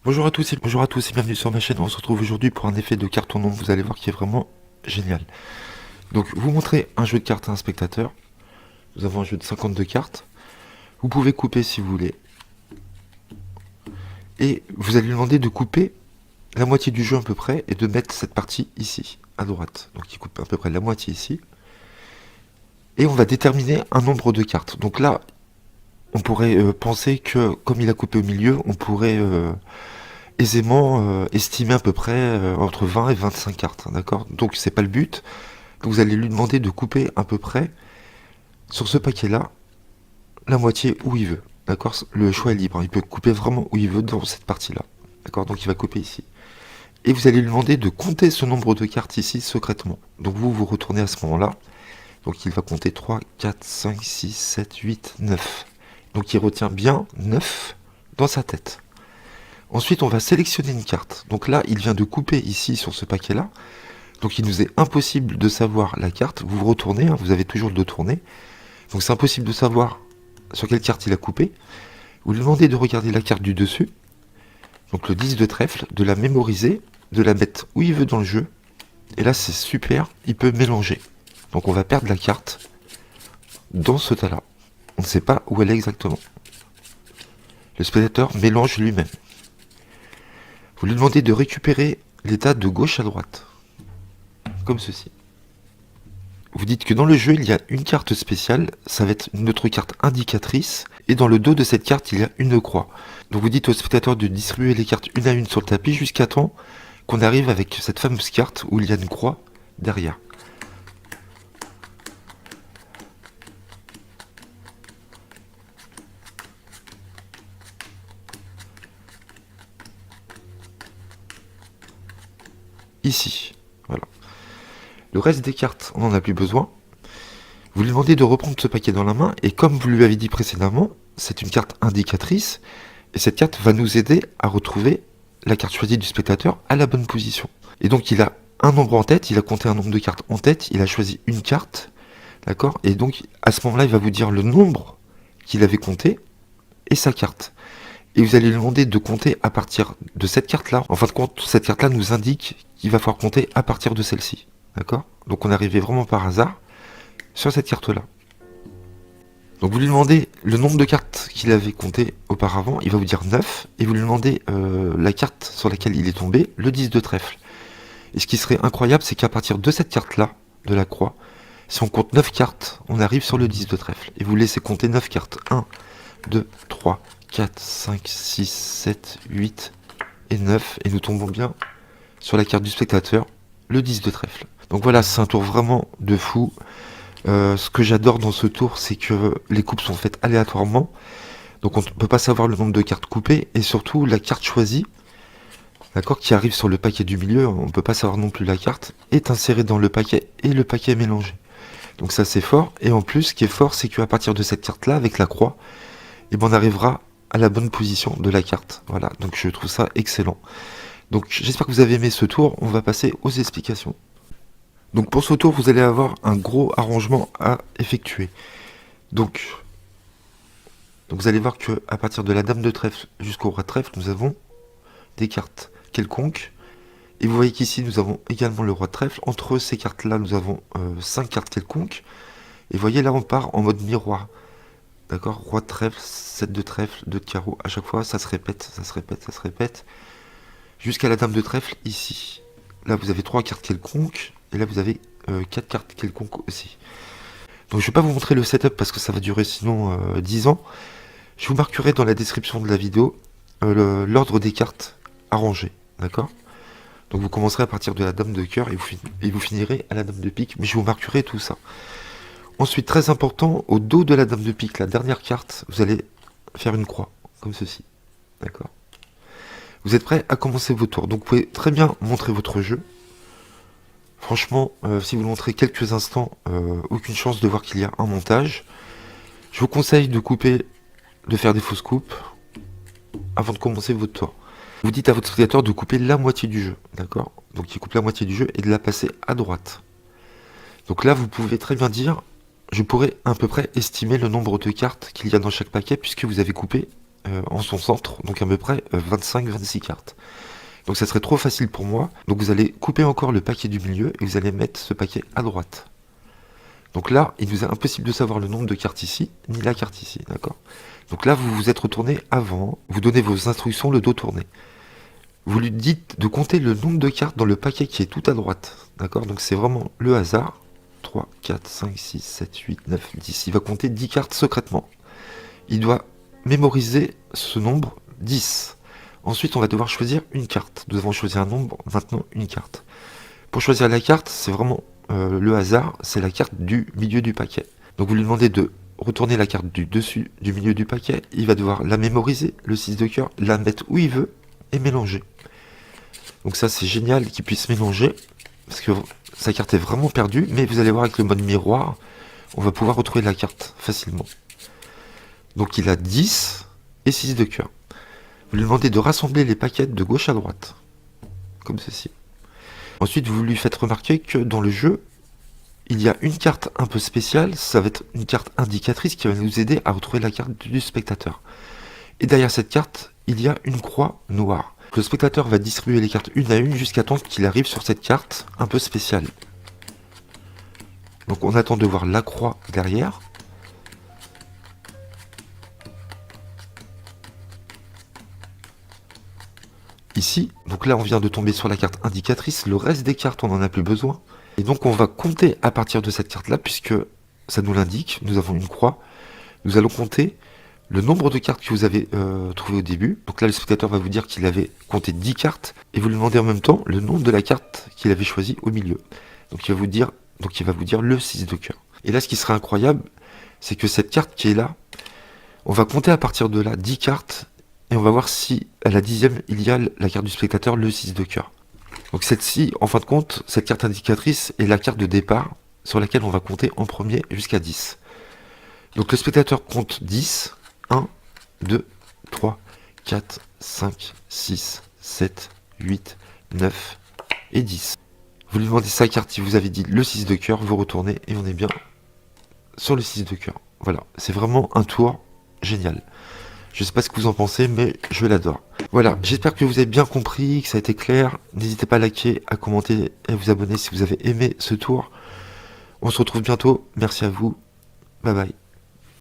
Bonjour à tous et bienvenue sur ma chaîne. On se retrouve aujourd'hui pour un effet de carton nombre, vous allez voir qui est vraiment génial. Donc vous montrez un jeu de cartes à un spectateur. Nous avons un jeu de 52 cartes. Vous pouvez couper si vous voulez. Et vous allez lui demander de couper la moitié du jeu à peu près et de mettre cette partie ici, à droite. Donc il coupe à peu près la moitié ici. Et on va déterminer un nombre de cartes. Donc là, on pourrait penser que comme il a coupé au milieu, on pourrait aisément estimer à peu près entre 20 et 25 cartes, d'accord. Donc c'est pas le but. Donc, vous allez lui demander de couper à peu près sur ce paquet-là la moitié où il veut, d'accord. Le choix est libre, il peut couper vraiment où il veut dans cette partie-là, d'accord. Donc il va couper ici. Et vous allez lui demander de compter ce nombre de cartes ici secrètement. Donc vous retournez à ce moment-là. Donc il va compter 3, 4, 5, 6, 7, 8, 9. Donc il retient bien 9 dans sa tête. Ensuite, on va sélectionner une carte. Donc là, il vient de couper ici sur ce paquet-là. Donc il nous est impossible de savoir la carte. Vous retournez, hein, vous avez toujours le dos tourné. Donc c'est impossible de savoir sur quelle carte il a coupé. Vous lui demandez de regarder la carte du dessus. Donc le 10 de trèfle, de la mémoriser, de la mettre où il veut dans le jeu. Et là, c'est super, il peut mélanger. Donc on va perdre la carte dans ce tas-là. On ne sait pas où elle est exactement. Le spectateur mélange lui-même. Vous lui demandez de récupérer l'état de gauche à droite, comme ceci. Vous dites que dans le jeu, il y a une carte spéciale, ça va être notre carte indicatrice, et dans le dos de cette carte, il y a une croix. Donc vous dites au spectateur de distribuer les cartes une à une sur le tapis jusqu'à temps qu'on arrive avec cette fameuse carte où il y a une croix derrière. Ici, voilà. Le reste des cartes, on n'en a plus besoin. Vous lui demandez de reprendre ce paquet dans la main, et comme vous lui avez dit précédemment, c'est une carte indicatrice, et cette carte va nous aider à retrouver la carte choisie du spectateur à la bonne position. Et donc il a un nombre en tête, il a compté un nombre de cartes en tête, il a choisi une carte, d'accord. Et donc à ce moment-là, il va vous dire le nombre qu'il avait compté et sa carte. Et vous allez lui demander de compter à partir de cette carte-là. En fin de compte, cette carte-là nous indique qu'il va falloir compter à partir de celle-ci, d'accord. Donc on est arrivé vraiment par hasard sur cette carte-là. Donc vous lui demandez le nombre de cartes qu'il avait compté auparavant, il va vous dire 9, et vous lui demandez la carte sur laquelle il est tombé, le 10 de trèfle. Et ce qui serait incroyable, c'est qu'à partir de cette carte-là, de la croix, si on compte 9 cartes, on arrive sur le 10 de trèfle. Et vous laissez compter 9 cartes. 1, 2, 3, 4, 5, 6, 7, 8 et 9. Et nous tombons bien sur la carte du spectateur, le 10 de trèfle. Donc voilà, c'est un tour vraiment de fou. Ce que j'adore dans ce tour, c'est que les coupes sont faites aléatoirement. Donc on ne peut pas savoir le nombre de cartes coupées. Et surtout, la carte choisie, d'accord, qui arrive sur le paquet du milieu, on ne peut pas savoir non plus la carte, est insérée dans le paquet et le paquet est mélangé. Donc ça c'est fort. Et en plus, ce qui est fort, c'est qu'à partir de cette carte-là, avec la croix, et ben on arrivera à la bonne position de la carte. Voilà, donc je trouve ça excellent. Donc j'espère que vous avez aimé ce tour. On va passer aux explications. Donc pour ce tour, vous allez avoir un gros arrangement à effectuer. Donc vous allez voir que à partir de la dame de trèfle jusqu'au roi de trèfle, nous avons des cartes quelconques. Et vous voyez qu'ici, nous avons également le roi de trèfle. Entre ces cartes-là, nous avons 5 cartes quelconques. Et vous voyez, là, on part en mode miroir. D'accord. Roi de trèfle, 7 de trèfle, 2 de carreau. À chaque fois, ça se répète, ça se répète, ça se répète. Jusqu'à la dame de trèfle, ici. Là, vous avez 3 cartes quelconques. Et là, vous avez 4 cartes quelconques aussi. Donc, je ne vais pas vous montrer le setup parce que ça va durer sinon 10 ans. Je vous marquerai dans la description de la vidéo l'ordre des cartes arrangées. D'accord. Donc vous commencerez à partir de la dame de cœur et vous finirez à la dame de pique, mais je vous marquerai tout ça. Ensuite, très important, au dos de la dame de pique, la dernière carte, vous allez faire une croix, comme ceci. D'accord. Vous êtes prêts à commencer vos tours. Donc vous pouvez très bien montrer votre jeu. Franchement, si vous le montrez quelques instants, aucune chance de voir qu'il y a un montage. Je vous conseille de couper, de faire des fausses coupes avant de commencer votre tour. Vous dites à votre spectateur de couper la moitié du jeu, d'accord. Donc il coupe la moitié du jeu et de la passer à droite. Donc là, vous pouvez très bien dire, je pourrais à peu près estimer le nombre de cartes qu'il y a dans chaque paquet puisque vous avez coupé en son centre, donc à peu près 25-26 cartes. Donc ça serait trop facile pour moi. Donc vous allez couper encore le paquet du milieu et vous allez mettre ce paquet à droite. Donc là, il nous est impossible de savoir le nombre de cartes ici, ni la carte ici, d'accord? Donc là, vous vous êtes retourné avant, vous donnez vos instructions le dos tourné. Vous lui dites de compter le nombre de cartes dans le paquet qui est tout à droite, d'accord? Donc c'est vraiment le hasard. 3, 4, 5, 6, 7, 8, 9, 10. Il va compter 10 cartes secrètement. Il doit mémoriser ce nombre 10. Ensuite, on va devoir choisir une carte. Nous avons choisi un nombre, maintenant une carte. Pour choisir la carte, c'est vraiment le hasard, c'est la carte du milieu du paquet. Donc vous lui demandez de retourner la carte du dessus du milieu du paquet. Il va devoir la mémoriser, le 6 de cœur, la mettre où il veut et mélanger. Donc ça, c'est génial qu'il puisse mélanger, parce que sa carte est vraiment perdue, mais vous allez voir avec le mode miroir, on va pouvoir retrouver la carte facilement. Donc il a 10 et 6 de cœur. Vous lui demandez de rassembler les paquets de gauche à droite, comme ceci. Ensuite, vous lui faites remarquer que dans le jeu, il y a une carte un peu spéciale, ça va être une carte indicatrice qui va nous aider à retrouver la carte du spectateur. Et derrière cette carte, il y a une croix noire. Le spectateur va distribuer les cartes une à une jusqu'à temps qu'il arrive sur cette carte un peu spéciale. Donc on attend de voir la croix derrière. Ici, donc là on vient de tomber sur la carte indicatrice, le reste des cartes on n'en a plus besoin. Et donc on va compter à partir de cette carte là, puisque ça nous l'indique, nous avons une croix. Nous allons compter le nombre de cartes que vous avez trouvées au début. Donc là le spectateur va vous dire qu'il avait compté 10 cartes, et vous lui demandez en même temps le nombre de la carte qu'il avait choisie au milieu. Donc il va vous dire le 6 de cœur. Et là ce qui serait incroyable, c'est que cette carte qui est là, on va compter à partir de là 10 cartes, et on va voir si à la 10e, il y a la carte du spectateur, le 6 de cœur. Donc cette-ci, en fin de compte, cette carte indicatrice est la carte de départ sur laquelle on va compter en premier jusqu'à 10. Donc le spectateur compte 10, 1, 2, 3, 4, 5, 6, 7, 8, 9 et 10. Vous lui demandez sa carte, si vous avez dit le 6 de cœur, vous retournez et on est bien sur le 6 de cœur. Voilà, c'est vraiment un tour génial. Je sais pas ce que vous en pensez, mais je l'adore. Voilà, j'espère que vous avez bien compris, que ça a été clair. N'hésitez pas à liker, à commenter et à vous abonner si vous avez aimé ce tour. On se retrouve bientôt. Merci à vous. Bye bye.